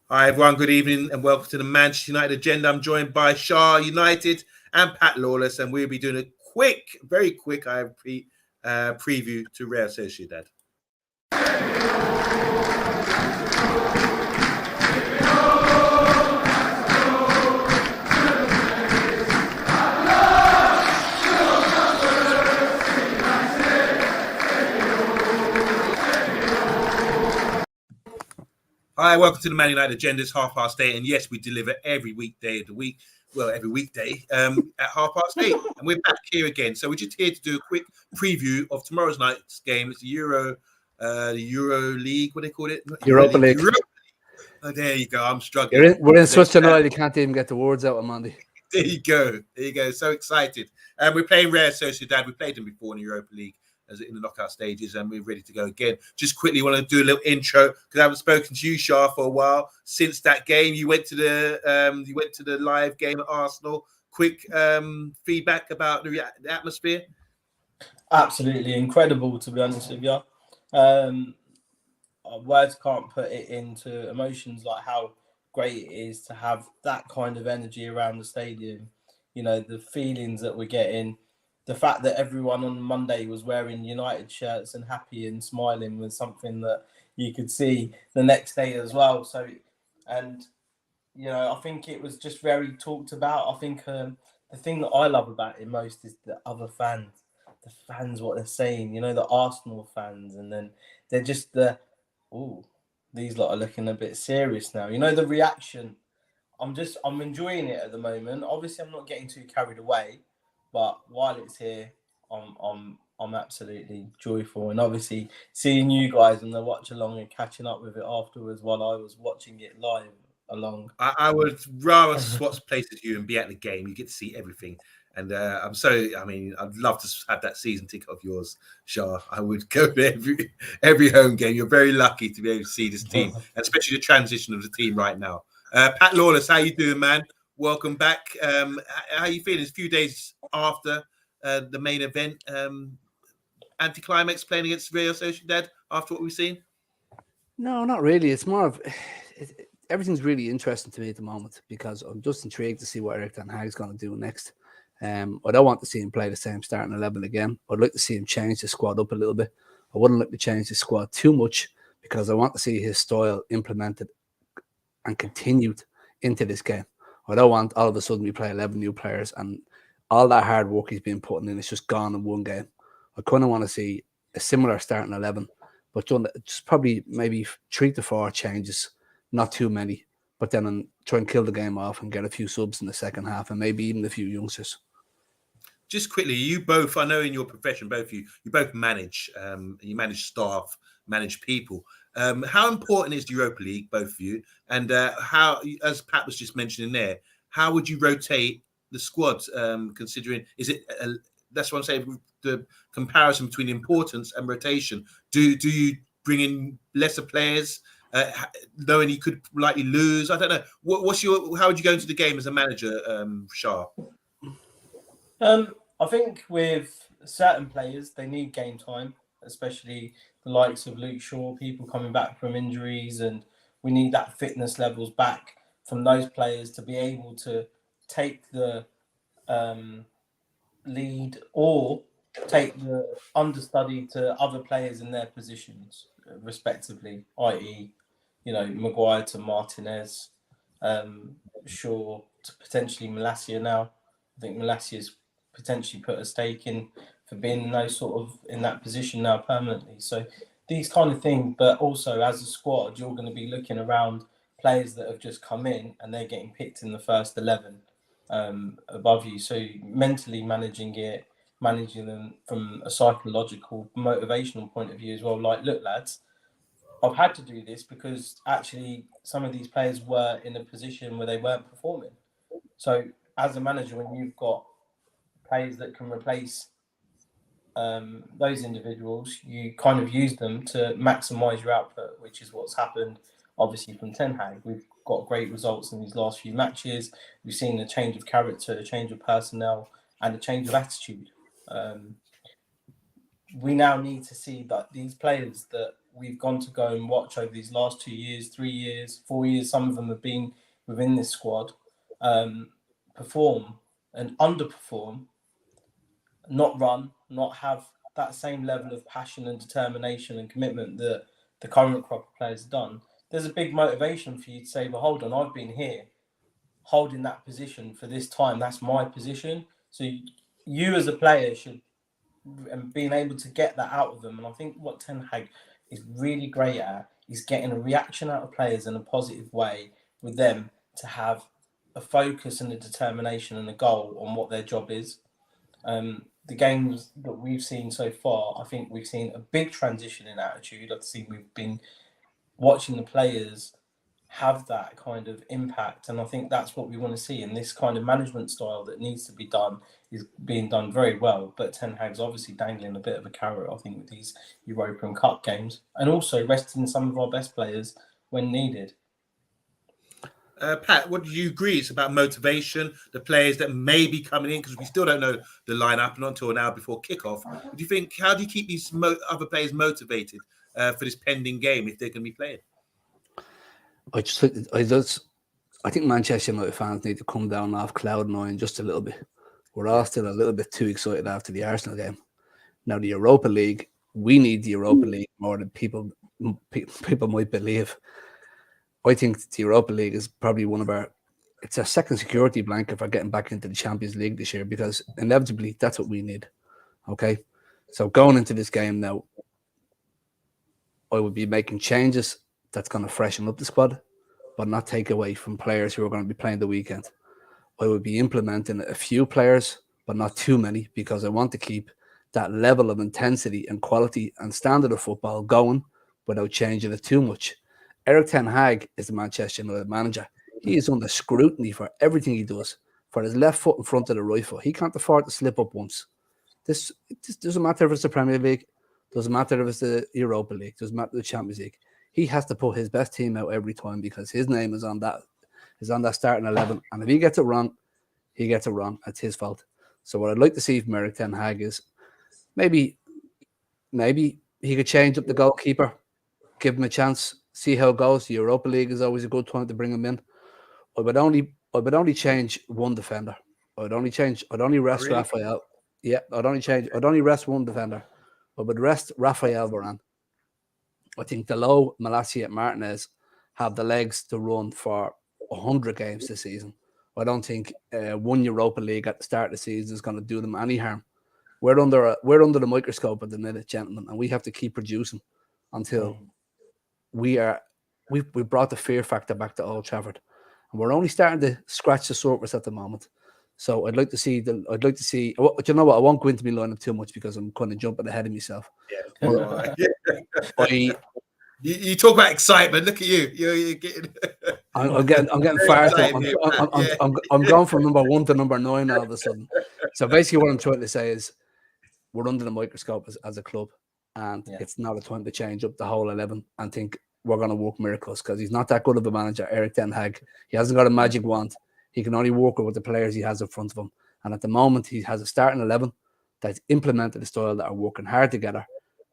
Hi everyone, good evening and welcome to the Manchester United Agenda. I'm joined by SHAH United and Pat Lawless, and we'll be doing a very quick preview to Real Sociedad. Hi, welcome to the Man United Agenda. It's 8:30, and yes, we deliver every weekday of the week. Well, every weekday at 8:30, and we're back here again. So we're just here to do a quick preview of tomorrow's night's game. It's the Euro League. What do they call it? Europa League. Oh, there you go. I'm struggling. We're in such an oil you can't even get the words out, OMONDI. There you go. So excited. We're playing Real Sociedad. We played them before in the Europa League as in the knockout stages, and we're ready to go again. Just quickly want to do a little intro because I haven't spoken to you, SHAH, for a while. Since that game, you went to the live game at Arsenal. Quick feedback about the atmosphere. Absolutely incredible, to be honest with you. Words can't put it into emotions like how great it is to have that kind of energy around the stadium. You know, the feelings that we're getting. The fact that everyone on Monday was wearing United shirts and happy and smiling was something that you could see the next day as well. So, and, you know, I think it was just very talked about. I think the thing that I love about it most is the other fans, what they're saying, you know, the Arsenal fans. And then they're just these lot are looking a bit serious now. You know, the reaction. I'm enjoying it at the moment. Obviously, I'm not getting too carried away. But while it's here, I'm absolutely joyful, and obviously seeing you guys and the watch along and catching up with it afterwards while I was watching it live along. I would rather swap places with you and be at the game. You get to see everything, and I'd love to have that season ticket of yours, SHAH. I would go to every home game. You're very lucky to be able to see this team, and especially the transition of the team right now. Pat Lawless, how you doing, man? Welcome back. How are you feeling? It's a few days after the main event. Anticlimax playing against Real Sociedad after what we've seen? No, not really. It's more of everything's really interesting to me at the moment because I'm just intrigued to see what Erik ten Hag's going to do next. I don't want to see him play the same starting 11 again. I'd like to see him change the squad up a little bit. I wouldn't like to change the squad too much because I want to see his style implemented and continued into this game. I don't want all of a sudden we play 11 new players and all that hard work he's been putting in is just gone in one game. I kind of want to see a similar starting 11, but just probably maybe 3 to 4 changes, not too many, but then try and kill the game off and get a few subs in the second half and maybe even a few youngsters. Just quickly, you both, I know in your profession, both of you both manage, you manage staff, manage people. How important is the Europa League, both of you? And how, as Pat was just mentioning there, how would you rotate the squad? Considering, that's what I'm saying, the comparison between importance and rotation. Do you bring in lesser players, knowing you could likely lose? I don't know. How would you go into the game as a manager, SHAH? I think with certain players, they need game time, especially the likes of Luke Shaw, people coming back from injuries, and we need that fitness levels back from those players to be able to take the lead or take the understudy to other players in their positions, respectively, i.e., you know, Maguire to Martinez, Shaw to potentially Malacia now. I think Malacia's potentially put a stake in for being in that position now permanently. So these kind of things, but also as a squad, you're going to be looking around players that have just come in and they're getting picked in the first 11 above you. So mentally managing them from a psychological, motivational point of view as well. Like, look, lads, I've had to do this because actually some of these players were in a position where they weren't performing. So as a manager, when you've got players that can replace those individuals, you kind of use them to maximise your output, which is what's happened, obviously, from Ten Hag. We've got great results in these last few matches. We've seen a change of character, a change of personnel, and a change of attitude. We now need to see that these players that we've gone to go and watch over these last 2 years, 3 years, 4 years, some of them have been within this squad, perform and underperform, not run, not have that same level of passion and determination and commitment that the current crop of players have done, there's a big motivation for you to say, well, hold on, I've been here holding that position for this time. That's my position. So you as a player should, and being able to get that out of them. And I think what Ten Hag is really great at is getting a reaction out of players in a positive way with them to have a focus and a determination and a goal on what their job is. The games that we've seen so far, I think we've seen a big transition in attitude. I've seen we've been watching the players have that kind of impact, and I think that's what we want to see. And this kind of management style that needs to be done is being done very well. But Ten Hag's obviously dangling a bit of a carrot, I think, with these Europa and Cup games, and also resting some of our best players when needed. Pat, what do you agree? It's about motivation, the players that may be coming in, because we still don't know the lineup, not until now before kickoff. Do you think, how do you keep these other players motivated for this pending game if they're going to be playing? I think Manchester United fans need to come down off cloud nine just a little bit. We're all still a little bit too excited after the Arsenal game. Now, the Europa League, we need the Europa League more than people might believe. I think the Europa League is probably it's a second security blanket for getting back into the Champions League this year, because inevitably that's what we need. Okay? So going into this game now, I would be making changes that's going to freshen up the squad, but not take away from players who are going to be playing the weekend. I would be implementing a few players, but not too many, because I want to keep that level of intensity and quality and standard of football going without changing it too much. Erik Ten Hag is the Manchester United manager. He is under scrutiny for everything he does, for his left foot in front of the right foot. He can't afford to slip up once. This doesn't matter if it's the Premier League, doesn't matter if it's the Europa League, doesn't matter the Champions League. He has to put his best team out every time, because his name is on that starting 11. And if he gets it wrong, he gets it wrong. That's his fault. So what I'd like to see from Erik Ten Hag is maybe he could change up the goalkeeper, give him a chance, see how it goes. The Europa League is always a good time to bring him in. I would only change one defender. I'd only rest Raphael. Yeah, I'd only rest one defender. I would rest Raphael Varane. I think Dalot, Malacia, and Martinez have the legs to run for 100 games this season. I don't think one Europa League at the start of the season is going to do them any harm. We're under the microscope at the minute, gentlemen, and we have to keep producing until we brought the fear factor back to Old Trafford, and we're only starting to scratch the surface at the moment. So I'd like to see. Well, you know what? I won't go into my lineup too much because I'm kind of jumping ahead of myself. Yeah. You talk about excitement. Look at you. You're getting. I'm getting fired up. I'm going from number 1 to number 9 all of a sudden. So basically, what I'm trying to say is, we're under the microscope as a club, and it's not a time to change up the whole 11 and think we're going to work miracles, because he's not that good of a manager, Erik Ten Hag. He hasn't got a magic wand. He can only work with the players he has in front of him. And at the moment, he has a starting 11 that's implemented a style that are working hard together,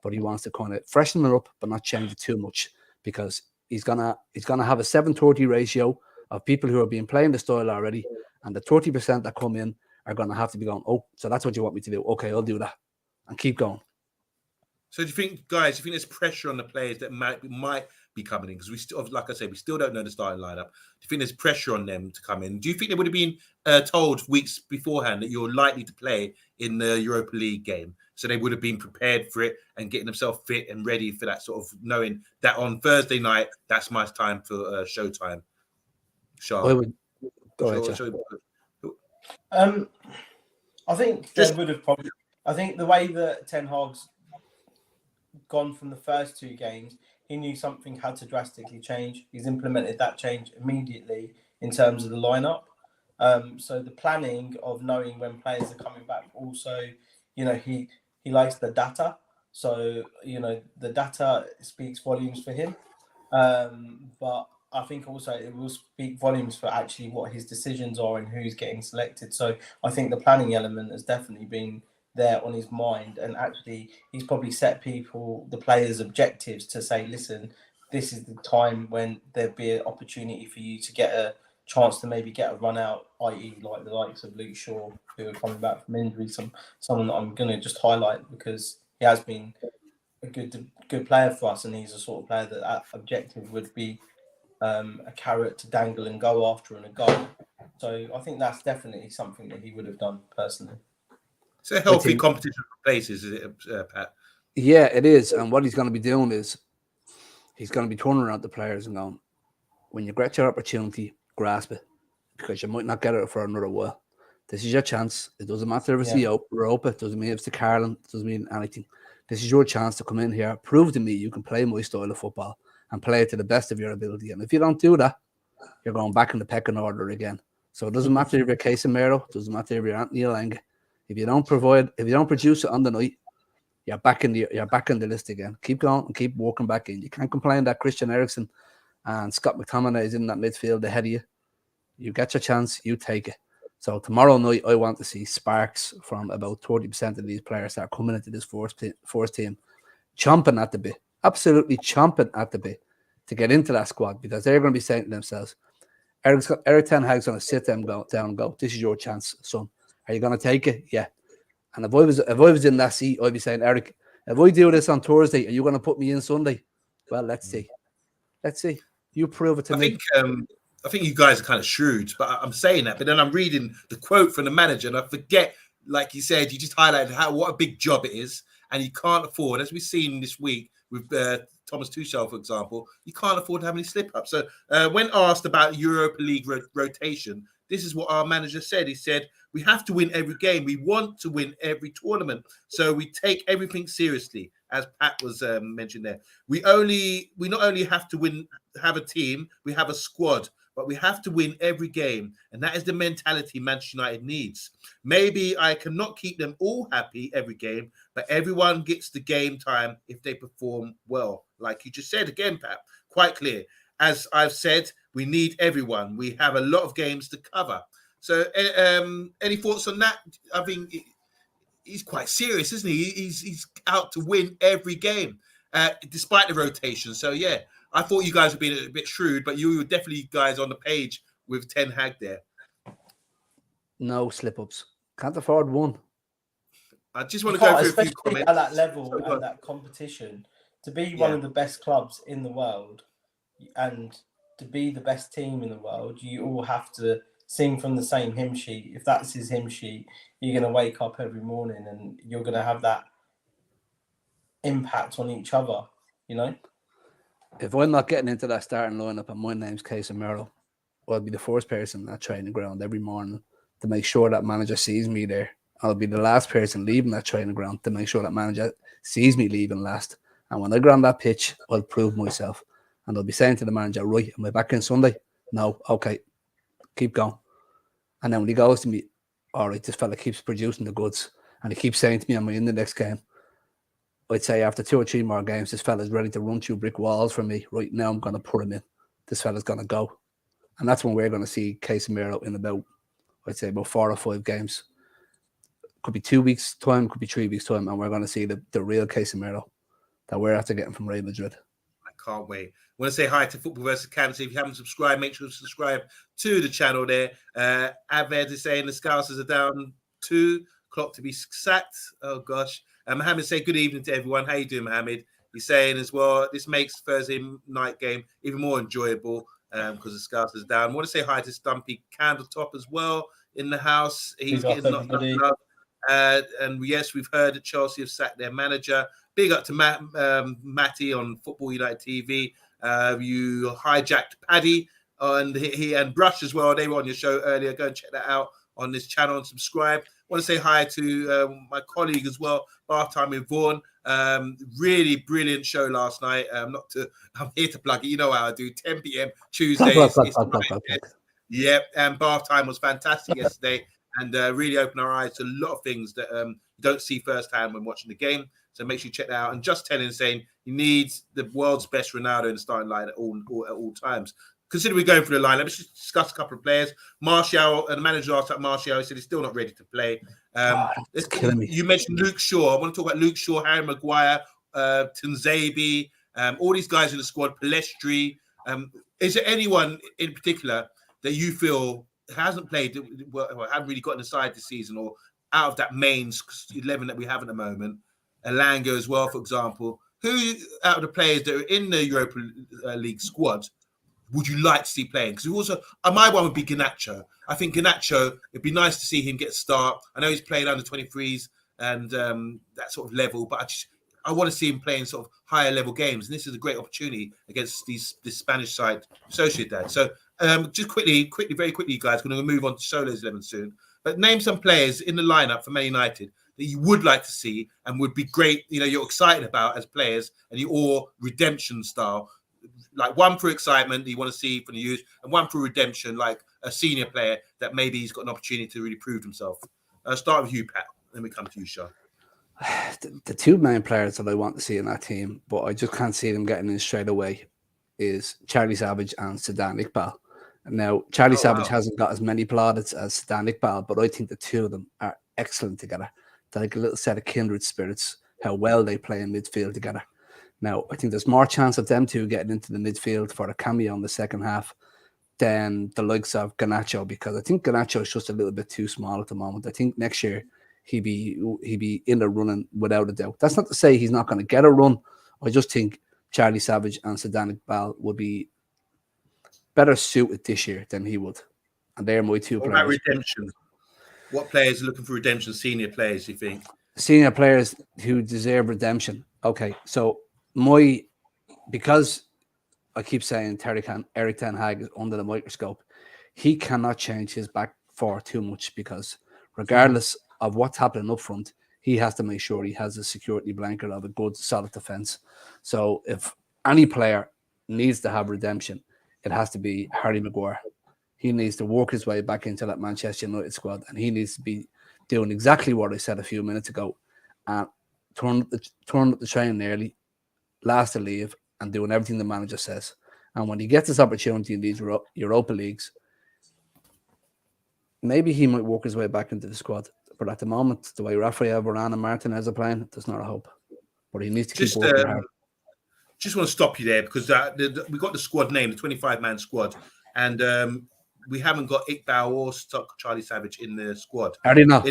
but he wants to kind of freshen them up, but not change it too much, because he's gonna have a 7-30 ratio of people who are being playing the style already, and the 30% that come in are going to have to be going, oh, so that's what you want me to do? Okay, I'll do that, and keep going. So do you think, guys, there's pressure on the players that might be coming in? Because we still, like I say, we still don't know the starting lineup. Do you think there's pressure on them to come in? Do you think they would have been told weeks beforehand that you're likely to play in the Europa League game? So they would have been prepared for it and getting themselves fit and ready for that, sort of knowing that on Thursday night, that's my time for showtime. Go ahead. I think they would have probably. I think the way that Ten Hag's gone from the first 2 games, he knew something had to drastically change. He's implemented that change immediately in terms of the lineup. So the planning of knowing when players are coming back, also, he likes the data. So, the data speaks volumes for him. But I think also it will speak volumes for actually what his decisions are and who's getting selected. So I think the planning element has definitely been there on his mind, and actually he's probably set the players' objectives to say, listen, this is the time when there'd be an opportunity for you to get a chance to maybe get a run out, i.e. like the likes of Luke Shaw, who are coming back from injury, someone that I'm going to just highlight because he has been a good player for us, and he's a sort of player that objective would be a carrot to dangle and go after and a goal. So I think that's definitely something that he would have done personally. It's a healthy competition for places, is it, Pat? Yeah, it is. And what he's going to be doing is he's going to be turning around the players and going, when you get your opportunity, grasp it, because you might not get it for another while. This is your chance. It doesn't matter if it's the Europa, it doesn't mean if it's the Carlin, it doesn't mean anything. This is your chance to come in here, prove to me you can play my style of football and play it to the best of your ability. And if you don't do that, you're going back in the pecking order again. So it doesn't matter if you're Casemiro, it doesn't matter if you're Anthony Elanga. If you don't produce it on the night, you're back in the list again. Keep going and keep walking back in. You can't complain that Christian Eriksen and Scott McTominay is in that midfield ahead of you. You get your chance, you take it. So tomorrow night, I want to see sparks from about 30% of these players that are coming into this first team, chomping at the bit, absolutely chomping at the bit to get into that squad, because they're going to be saying to themselves, Erik ten Hag's going to sit them down and go, this is your chance, son. Are you going to take it? Yeah. And if I was in that seat, I'd be saying, Eric, if I do this on Thursday, are you going to put me in Sunday? Well, let's see. Let's see. You prove it to me. I think you guys are kind of shrewd, but I'm saying that. But then I'm reading the quote from the manager, and I forget, like you said, you just highlighted what a big job it is, and you can't afford, as we've seen this week with Thomas Tuchel, for example, you can't afford to have any slip-ups. So when asked about Europa League rotation, this is what our manager said. He said, we have to win every game. We want to win every tournament. So we take everything seriously, as Pat was mentioned there. We not only have to have a team, we have a squad, but we have to win every game. And that is the mentality Manchester United needs. Maybe I cannot keep them all happy every game, but everyone gets the game time if they perform well. Like you just said again, Pat, quite clear. As I've said, we need everyone. We have a lot of games to cover. So any thoughts on that? I think he's quite serious, isn't he? He's out to win every game, despite the rotation. So, yeah, I thought you guys were being a bit shrewd, but you were definitely guys on the page with Ten Hag there. No slip-ups. Can't afford one. I just want to go through a few comments. At that level and that competition, to be one of the best clubs in the world and to be the best team in the world, you all have to sing from the same hymn sheet. If that's his hymn sheet, you're going to wake up every morning and you're going to have that impact on each other, you know? If I'm not getting into that starting lineup and my name's Casemiro, I'll be the first person at training ground every morning to make sure that manager sees me there. I'll be the last person leaving that training ground to make sure that manager sees me leaving last. And when I go on that pitch, I'll prove myself. And I'll be saying to the manager, right, am I back in Sunday? No, okay, keep going. And then when he goes to me, all right, this fella keeps producing the goods, and he keeps saying to me, am I in the next game? I'd say after 2 or 3 more games, this fella's ready to run through brick walls for me. Right now, I'm going to put him in. This fella's going to go. And that's when we're going to see Casemiro in about 4 or 5 games. Could be 2 weeks' time, could be 3 weeks' time, and we're going to see the real Casemiro that we're after getting from Real Madrid. I can't wait. I want to say hi to Football vs. Cancer. If you haven't subscribed, make sure to subscribe to the channel there. Aved is saying the Scousers are down 2 o'clock to be sacked. Oh, gosh. Mohammed say good evening to everyone. How you doing, Mohammed? He's saying as well, this makes Thursday night game even more enjoyable because the Scousers are down. I want to say hi to Stumpy Candletop as well in the house. He's getting knocked up. And yes, we've heard that Chelsea have sacked their manager. Big up to Matty on Football United TV. You hijacked Paddy and he and Brush as well. They were on your show earlier. Go and check that out on this channel and subscribe. I want to say hi to my colleague as well, Bath Time with Vaughan. Really brilliant show last night. I'm here to plug it. You know how I do. 10 p.m. Tuesdays. Yep, and Bath Time was fantastic yesterday. And really opened our eyes to a lot of things that you don't see firsthand when watching the game. So make sure you check that out. And just telling saying he needs the world's best Ronaldo in the starting line at all times. Consider we're going through the line. Let's just discuss a couple of players. Martial, and the manager asked about Martial. He said he's still not ready to play. It's killing me. You mentioned Luke Shaw. I want to talk about Luke Shaw, Harry Maguire, Tunzabi, all these guys in the squad, Palestri. Is there anyone in particular that you feel hasn't played, or haven't really gotten aside this season, or out of that main 11 that we have at the moment? Elanga as well, for example. Who out of the players that are in the Europa League squad would you like to see playing? Because also, my one would be Garnacho. I think Garnacho, it'd be nice to see him get a start. I know he's played under 23s and that sort of level, but I want to see him playing sort of higher level games. And this is a great opportunity against this Spanish side, Sociedad. So just very quickly, guys, going to move on to Solo's 11 soon. But name some players in the lineup for Man United that you would like to see and would be great, you're excited about as players, and you all redemption style. Like one for excitement that you want to see from the youth, and one for redemption, like a senior player that maybe he's got an opportunity to really prove himself. Start with you, Pat. Then we come to you, Shah. The two main players that I want to see in that team, but I just can't see them getting in straight away, is Charlie Savage and Sedan Iqbal. Now, Charlie Savage hasn't got as many plaudits as Sedan Iqbal, but I think the two of them are excellent together. They're like a little set of kindred spirits, how well they play in midfield together. Now, I think there's more chance of them two getting into the midfield for a cameo in the second half than the likes of Garnacho, because I think Garnacho is just a little bit too small at the moment. I think next year he'd be in the running without a doubt. That's not to say he's not going to get a run. I just think Charlie Savage and Sedan Iqbal would be better suited this year than he would. And they're my two players. What about redemption? What players are looking for redemption? Senior players, you think? Senior players who deserve redemption. Okay, so because I keep saying Erik ten Hag is under the microscope, he cannot change his back four too much, because regardless of what's happening up front, he has to make sure he has a security blanket of a good, solid defense. So if any player needs to have redemption, it has to be Harry Maguire. He needs to work his way back into that Manchester United squad, and he needs to be doing exactly what I said a few minutes ago, and turn up the train early, last to leave, and doing everything the manager says. And when he gets this opportunity in these Europa Leagues, maybe he might work his way back into the squad. But at the moment, the way Rafael Varane and Martinez are playing, there's not a hope. But he needs to keep working hard. Just want to stop you there, because we got the squad name, the 25-man squad, and we haven't got Iqbal or Charlie Savage in the squad. Are they not?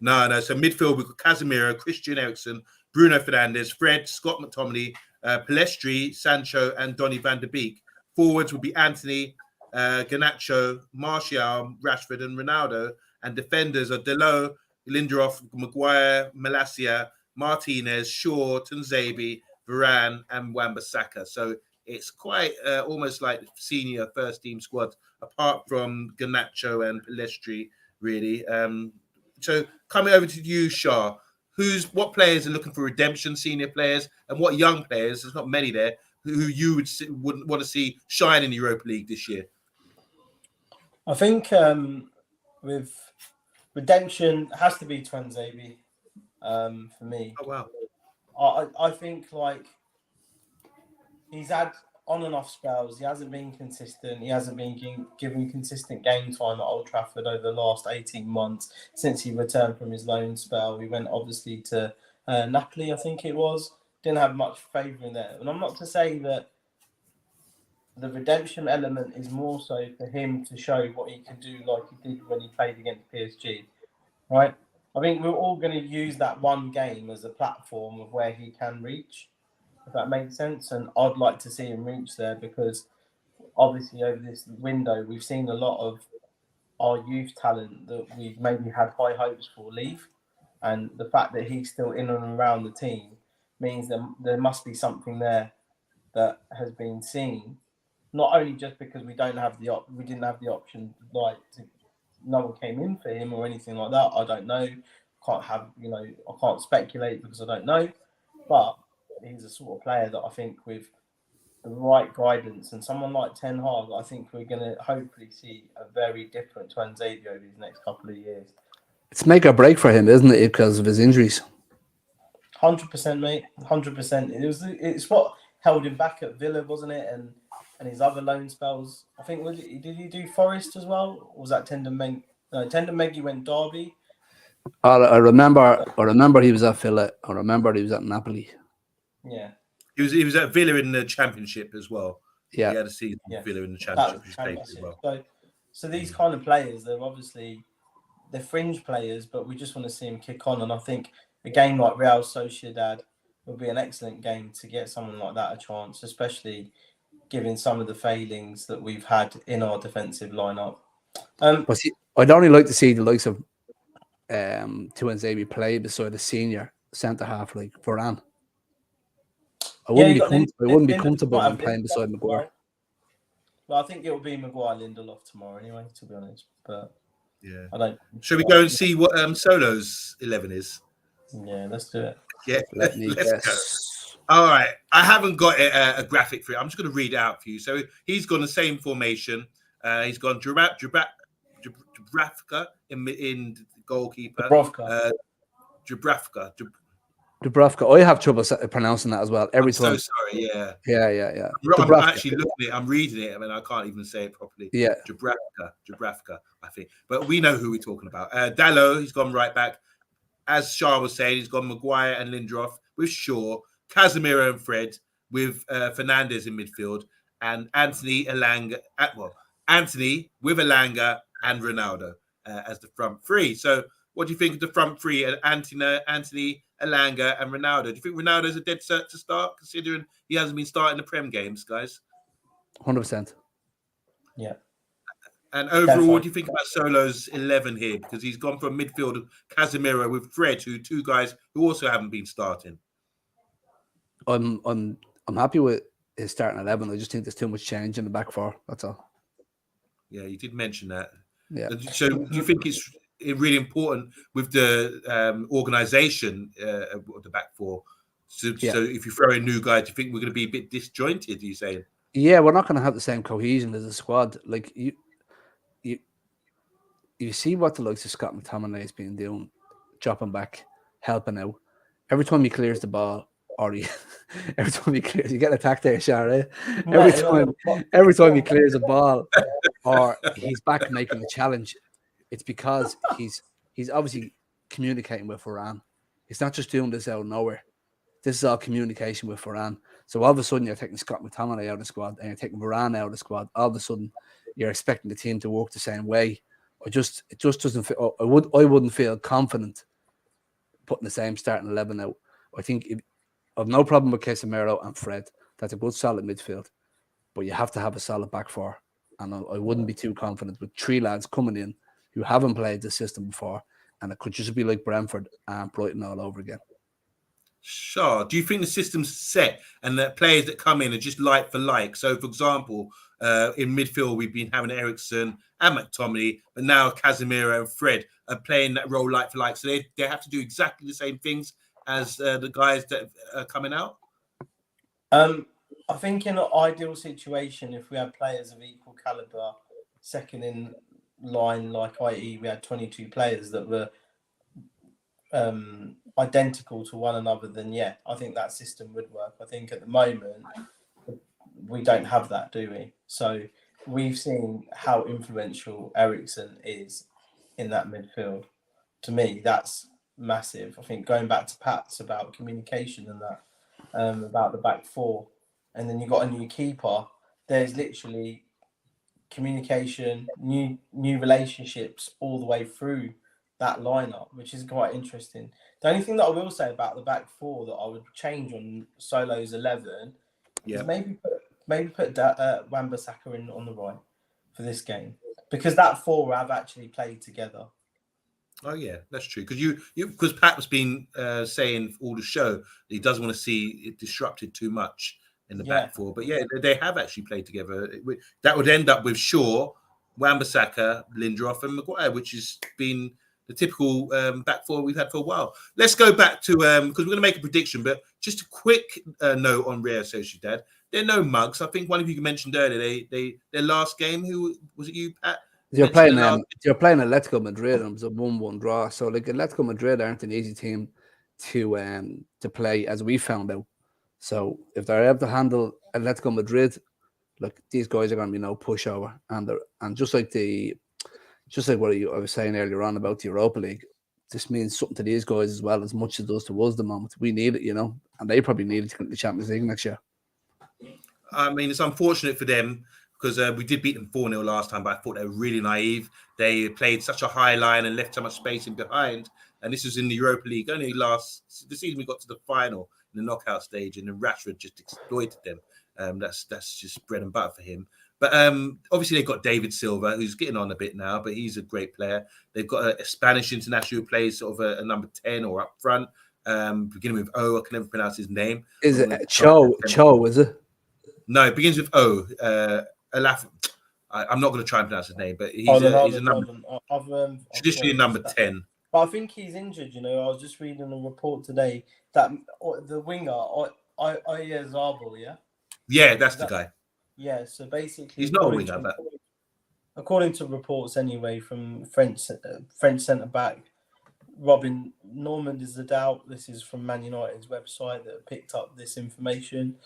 No. So midfield, we've got Casemiro, Christian Eriksen, Bruno Fernandes, Fred, Scott McTominay, Palestri, Sancho, and Donny van der Beek. Forwards would be Anthony, Garnacho, Martial, Rashford, and Ronaldo. And defenders are Delot, Lindelof, Maguire, Malacia, Martinez, Shaw, Tunzabi, Varane, and Wan-Bissaka. So it's quite almost like senior first team squad, apart from Garnacho and Palestri, really. So coming over to you, Shah, what players are looking for redemption, senior players, and what young players, there's not many there, who you would want to see shine in the Europa League this year? I think with redemption, it has to be Tunzabi for me. Oh, wow. I think he's had on and off spells. He hasn't been consistent. He hasn't been given consistent game time at Old Trafford over the last 18 months since he returned from his loan spell. We went obviously to Napoli, I think it was. Didn't have much favour in there. And I'm not to say that the redemption element is more so for him to show what he can do, like he did when he played against PSG, right? I think we're all going to use that one game as a platform of where he can reach, if that makes sense. And I'd like to see him reach there, because obviously over this window, we've seen a lot of our youth talent that we've maybe had high hopes for leave. And the fact that he's still in and around the team means that there must be something there that has been seen. Not only just because we didn't have the option, no one came in for him or anything like that. I don't know. I can't speculate because I don't know. But he's a sort of player that I think with the right guidance and someone like Ten Hag, I think we're going to hopefully see a very different Tunzabi over these next couple of years. It's make or break for him, isn't it, because of his injuries? 100%, mate. 100%. It's what held him back at Villa, wasn't it? And his other loan spells. I think, did he do Forest as well? Or was that Tendon Mengi? No, Tendon Mengi went Derby. I remember he was at Villa. I remember he was at Napoli. Yeah. He was at Villa in the Championship as well. Yeah. He had a season with Villa in the That Championship. was Which played as Championship. well. So these kind of players, they're fringe players, but we just want to see them kick on. And I think a game like Real Sociedad would be an excellent game to get someone like that a chance, especially given some of the failings that we've had in our defensive lineup. But see, I'd only like to see the likes of Tuanzebe play beside a senior centre half like Varane. I wouldn't be comfortable in playing beside Maguire. Well, I think it will be Maguire Lindelof tomorrow anyway, to be honest. But yeah, I don't. Shall we go and see what Solo's 11 is? Yeah, let's do it. Yeah, Let me let's guess. go. All right, I haven't got a graphic for it. I'm just going to read it out for you. So he's gone the same formation. He's gone Dubravka in goalkeeper. Dubravka. I have trouble pronouncing that as well. Every time. So sorry. Yeah. Yeah. I'm actually looking at it. I'm reading it. I mean, I can't even say it properly. Yeah. Dubravka, I think. But we know who we're talking about. Dalot, he's gone right back. As Shah was saying, he's gone Maguire and Lindelof with Shaw, Casemiro and Fred, with Fernandes in midfield, and Anthony with Elanga and Ronaldo as the front three. So what do you think of the front three? Anthony, Elanga, and Ronaldo. Do you think Ronaldo's a dead cert to start, considering he hasn't been starting the Prem games, guys? 100%. Yeah. And overall, what do you think about Solo's 11 here? Because he's gone from midfield of Casemiro with Fred, two guys who also haven't been starting. I'm happy with his starting 11. I just think there's too much change in the back four. That's all. Yeah, you did mention that. Yeah. So do you think it's really important with the organisation of the back four? So if you throw in new guys, do you think we're going to be a bit disjointed? Are you saying? Yeah, we're not going to have the same cohesion as a squad. Like you see what the likes of Scott McTominay has been doing, dropping back, helping out. Every time he clears the ball, or every time he clears, you get attacked there, Shara. Every time he clears a ball, or he's back making a challenge, it's because he's obviously communicating with Varane. He's not just doing this out of nowhere. This is all communication with Varane. So all of a sudden you're taking Scott McTominay out of the squad and you're taking Varane out of the squad. All of a sudden you're expecting the team to work the same way. It just doesn't feel. I wouldn't feel confident putting the same starting 11 out. I think I've no problem with Casemiro and Fred. That's a good solid midfield, but you have to have a solid back four. And I wouldn't be too confident with three lads coming in who haven't played the system before, and it could just be like Brentford and Brighton all over again. Sure. Do you think the system's set and the players that come in are just like for like? So, for example, in midfield, we've been having Eriksen and McTominay, but now Casemiro and Fred are playing that role like for like. So they have to do exactly the same things as the guys that are coming out? I think in an ideal situation, if we had players of equal caliber, second in line, like i.e. we had 22 players that were identical to one another, then yeah, I think that system would work. I think at the moment we don't have that, do we? So we've seen how influential Eriksen is in that midfield. To me, that's massive. I think going back to Pat's about communication and that, about the back four, and then you got a new keeper. There's literally communication, new relationships all the way through that lineup, which is quite interesting. The only thing that I will say about the back four that I would change on Solo's 11 is maybe put Wan-Bissaka in on the right for this game, because that four have actually played together. Oh yeah, that's true. Because Pat has been saying all the show that he doesn't want to see it disrupted too much in the back four. But yeah, they have actually played together. That would end up with Shaw, Wan-Bissaka, Lindelof, and Maguire, which has been the typical back four we've had for a while. Let's go back to because we're going to make a prediction, but just a quick note on Real Sociedad. They're no mugs. I think one of you mentioned earlier their last game. Who was it? You, Pat? You're playing Atletico Madrid, and it was a 1-1 draw. So like Atletico Madrid aren't an easy team to play, as we found out. So if they're able to handle Atletico Madrid, look, these guys are going to be no pushover, and just like what I was saying earlier on about the Europa League, this means something to these guys as well as much as it does to us at the moment. We need it, and they probably need it to get to the Champions League next year. I mean, it's unfortunate for them because we did beat them 4-0 last time, but I thought they were really naive. They played such a high line and left so much space in behind. And this was in the Europa League. Only the season we got to the final in the knockout stage, and then Rashford just exploited them. That's just bread and butter for him. But obviously they've got David Silva, who's getting on a bit now, but he's a great player. They've got a Spanish international who plays sort of a number 10 or up front, beginning with O. I can never pronounce his name. Is it Cho, is it? No, it begins with O. I'm not going to try and pronounce his name, but he's a number, traditionally number 10. But I think he's injured. I was just reading a report today that the winger, Oyarzabal, yeah, that's the guy. Yeah, so basically, he's not a winger, but according to reports anyway from French centre back Robin Normand is the doubt. This is from Man United's website that picked up this information.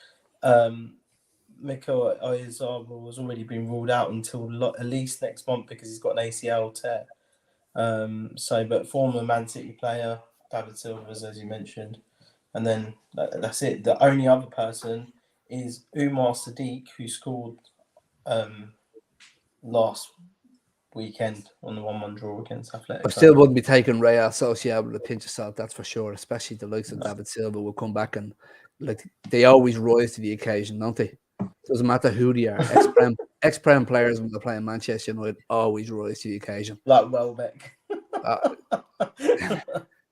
Mikel Oyarzabal has already been ruled out until at least next month because he's got an ACL tear. But former Man City player David Silva, as you mentioned, and then that's it. The only other person is Umar Sadiq, who scored last weekend on the 1-1 draw against Athletic. I still wouldn't be taking Real Sociedad with a pinch of salt, that's for sure. Especially the likes of David Silva will come back and they always rise to the occasion, don't they? Doesn't matter who they are. Ex-Prem players when they're playing Manchester United always rise to the occasion. Like Welbeck.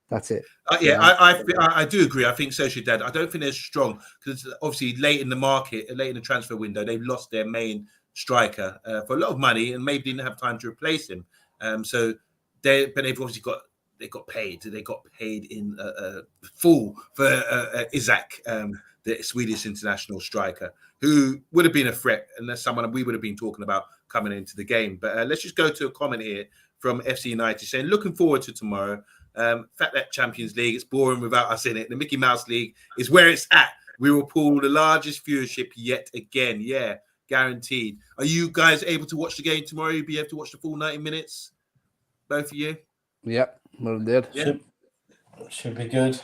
That's it. I do agree. I think Sociedad, I don't think they're strong because obviously late in the transfer window, they've lost their main striker for a lot of money and maybe didn't have time to replace him. But they've obviously got paid. They got paid in full for Isaac, the Swedish international striker, who would have been a threat, and that's someone we would have been talking about coming into the game. But let's just go to a comment here from FC United saying, looking forward to tomorrow. Fact that Champions League, it's boring without us in it. The Mickey Mouse League is where it's at. We will pull the largest viewership yet again. Yeah, guaranteed. Are you guys able to watch the game tomorrow? You'll be able to watch the full 90 minutes? Both of you? Yep, well did. Yeah. Should be good.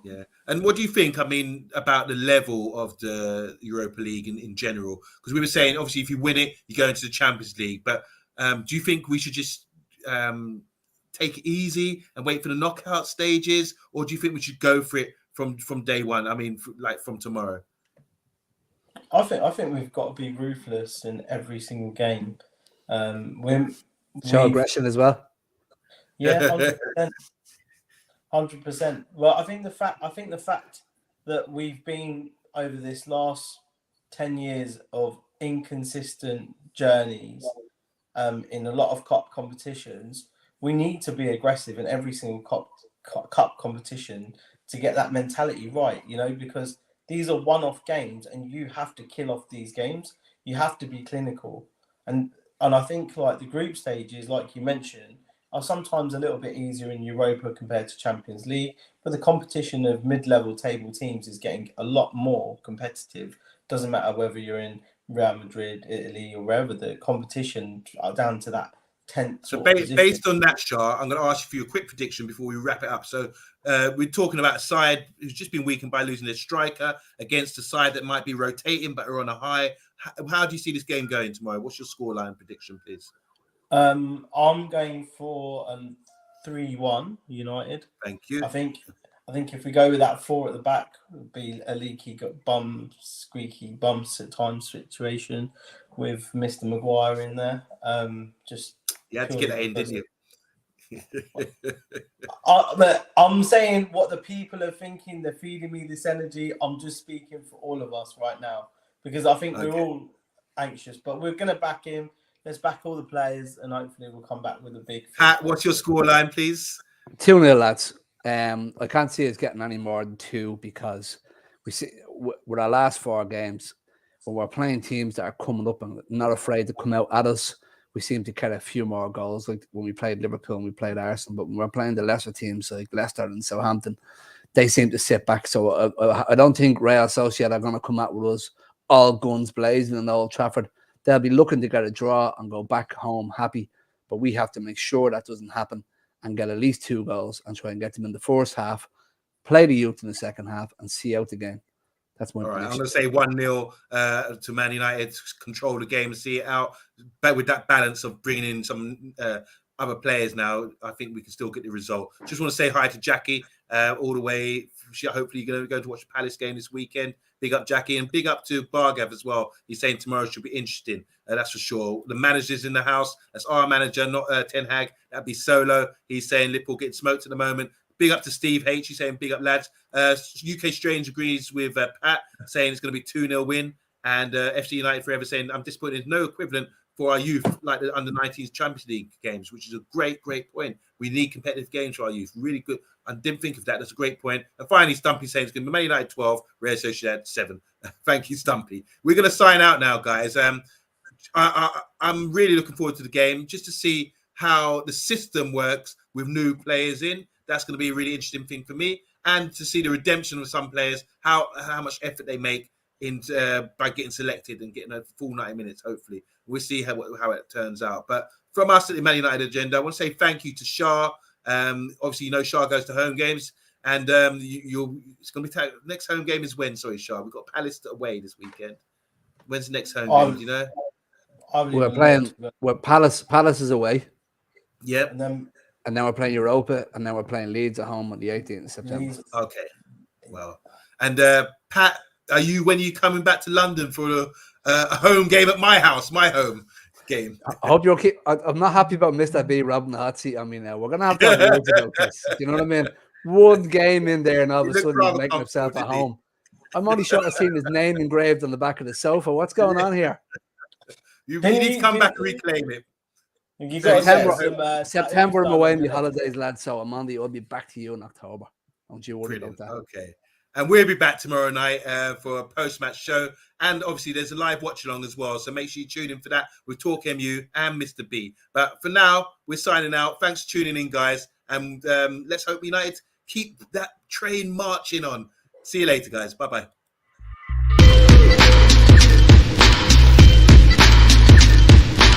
Yeah. And what do you think, about the level of the Europa League in general? Because we were saying, obviously, if you win it, you go into the Champions League. But do you think we should just take it easy and wait for the knockout stages? Or do you think we should go for it from day one? From tomorrow? I think we've got to be ruthless in every single game. Show aggression as well. Yeah, 100%. Well, I think the fact that we've been over this last 10 years of inconsistent journeys in a lot of cup competitions, we need to be aggressive in every single cup competition to get that mentality right, because these are one-off games and you have to kill off these games. You have to be clinical. And I think the group stages, like you mentioned, are sometimes a little bit easier in Europa compared to Champions League, but the competition of mid-level table teams is getting a lot more competitive. Doesn't matter whether you're in Real Madrid, Italy, or wherever, the competition are down to that 10th. So based on that, SHAH, I'm going to ask you for a quick prediction before we wrap it up. So we're talking about a side who's just been weakened by losing their striker against a side that might be rotating but are on a high. How do you see this game going tomorrow? What's your scoreline prediction, please? I'm going for 3-1 United. Thank you. I think if we go with that 4 at the back, it would be a leaky squeaky bumps at times situation with Mr. Maguire in there. You had to get that in, didn't you? But I'm saying what the people are thinking. They're feeding me this energy. I'm just speaking for all of us right now because I think we're all anxious, but we're going to back him. Let's back all the players, and hopefully we'll come back with a big. Pat, what's your scoreline, please? 2-0, lads. I can't see us getting any more than 2 because we see with our last 4 games, when we're playing teams that are coming up and not afraid to come out at us, we seem to get a few more goals. Like when we played Liverpool and we played Arsenal, but when we're playing the lesser teams like Leicester and Southampton, they seem to sit back. So I don't think Real Sociedad are going to come out with us all guns blazing in Old Trafford. They'll be looking to get a draw and go back home happy, but we have to make sure that doesn't happen. and get at least 2 goals and try and get them in the first half, play the youth in the second half, and see out the game. That's my prediction. I'm prediction. going to say 1-0 to Man United, control the game, see it out. But with that balance of bringing in some other players now, I think we can still get the result. Just want to say hi to Jackie all the way. Hopefully you're going to go to watch the Palace game this weekend. Big up Jackie, and big up to Bargav as well. He's saying tomorrow should be interesting. That's for sure. The manager's in the house. That's our manager, not Ten Hag. That'd be Solo. He's saying Liverpool getting smoked at the moment. Big up to Steve H. He's saying big up, lads. UK Strange agrees with Pat, saying it's going to be 2-0 win. And FC United Forever saying, I'm disappointed. There's no equivalent for our youth like the under-19s Champions League games, which is a great point. We need competitive games for our youth. Really good. I didn't think of that. That's a great point. And finally, Stumpy saying it's going to be Man United 12, Real Sociedad 7. Thank you, Stumpy. We're going to sign out now, guys. I'm really looking forward to the game just to see how the system works with new players in. That's going to be a really interesting thing for me, and to see the redemption of some players, how much effort they make in by getting selected and getting a full 90 minutes. Hopefully, we'll see how it turns out. But from us at the Man United Agenda, I want to say thank you to SHAH. Obviously, SHAH goes to home games, and it's going to be next home game is when? Sorry, SHAH. We've got Palace away this weekend. When's the next home game? Do you know? We're playing. Palace is away. Yep. And then we're playing Europa, and then we're playing Leeds at home on the 18th of September. Okay. Well, and Pat, when are you coming back to London for a home game at my house, my home game? I hope you're okay. I'm not happy about Mr. B robbing the hot seat on me now. We're going to have to have words about this. You know what I mean? One game in there, and all of a sudden he's making himself at home. I'm only sure I've seen his name engraved on the back of the sofa. What's going on here? You need to come back and reclaim it. September I'm away on the holidays, lads. So Omundi, I'll be back to you in October. Don't you worry about that. Okay. And we'll be back tomorrow night for a post-match show. And obviously there's a live watch-along as well. So make sure you tune in for that with TalkMU and Mr. B. But for now, we're signing out. Thanks for tuning in, guys. And let's hope United keep that train marching on. See you later, guys. Bye-bye.